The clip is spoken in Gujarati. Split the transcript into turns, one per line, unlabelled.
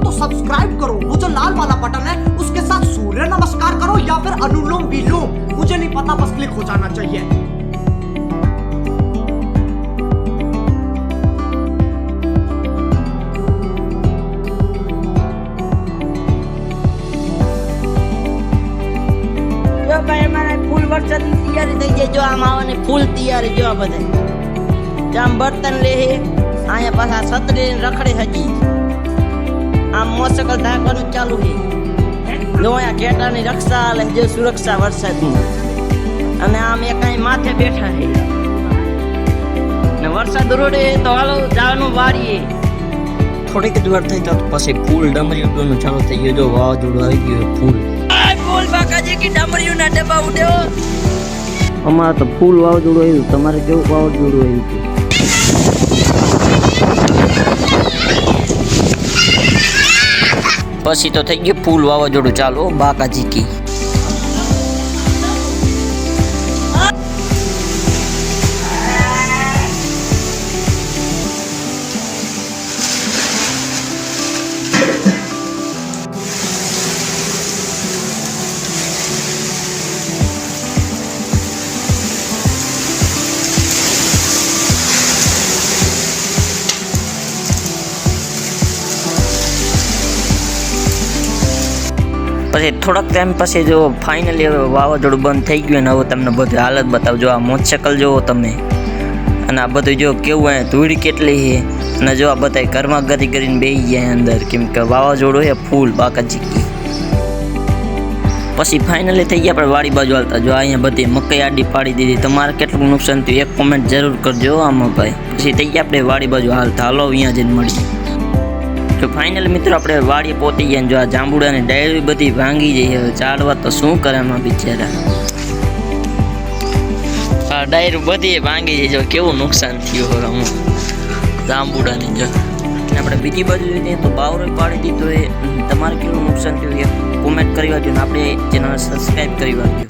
तो सब्सक्राइब करो। वो जो लाल वाला बटन है उसके साथ सूर्य नमस्कार करो या फिर अनुलोम विलोम, मुझे नहीं पता, बस क्लिक हो जाना चाहिए।
જો ભાઈ અમારે ફૂલ વરસાદની તૈયારી થઈ જાય। જો આમ આવવાની ફૂલ તૈયારી જો આ બધે જામ બર્તન લે અહીંયા પાછા છત્રી રખડે હજી આમ મોટરસાઇકલ ઢાંકવાનું ચાલુ છે। જો અહીંયા ઘેટાની રક્ષા લે જો સુરક્ષા વરસાદની અને આમ એક અહીં માથે બેઠા છે ને વરસાદ રોડે તો હાલો જવાનું વાળીએ।
થોડીક જ વાર થઈ તો પછી ફૂલ ડમરીયું ચાલુ થઈ ગયો। જો વાવાઝોડું આવી ગયું ફૂલ
ફૂલ બાકાજી કી ડમરીયું ના ડબ્બા ઉડ્યો।
અમારે તો ફૂલ વાવાઝોડું આવ્યું, તમારે કેવું વાવાઝોડું આવ્યું હતું? પછી તો થઈ ગયું ફૂલ વાવાઝોડું ચાલુ બાકાજી કી। પછી થોડાક ટાઈમ પછી જો ફાઇનલી હવે વાવાઝોડું બંધ થઈ ગયું ને હવે તમને બધી હાલત બતાવજો। આ મોટરસાઇકલ જુઓ તમે અને આ બધું જો કેવું હોય ધૂળ કેટલી છે અને જો આ બધા ઘરમાં ગરી કરીને બેસી ગયા અંદર કેમ કે વાવાઝોડું છે ફૂલ બાકાજી કી। પછી ફાઇનલી થઈ ગયા આપણે વાડી બાજુ હાલતા। જો અહીંયા બધી મકાઈ આડી પાડી દીધી। તમારે કેટલું નુકસાન થયું એક કોમેન્ટ જરૂર કરજો આમાં ભાઈ। પછી થઈ ગયા આપણે વાડી બાજુ હાલતા। હાલો અહીંયા જઈને મળીએ। તો ફાઇનલી મિત્રો આપણે વાડીએ પહોંચી ગયા। જો આ જાંબુડાની ડાયરી બધી ભાંગી જઈ હવે ચાલવા તો શું કરે એમાં બિચારા। આ ડાયરી બધી ભાંગી જઈ જો કેવું નુકસાન થયું હવે આમાં જાંબુડાની। જો આપણે બીજી બાજુ જઈએ તો બાવરો પાડી દીધો એ તમારે કેવું નુકસાન થયું એ કોમેન્ટ કરી વાંચો ને આપણે ચેનલ સબસ્ક્રાઈબ કરી વાંચો।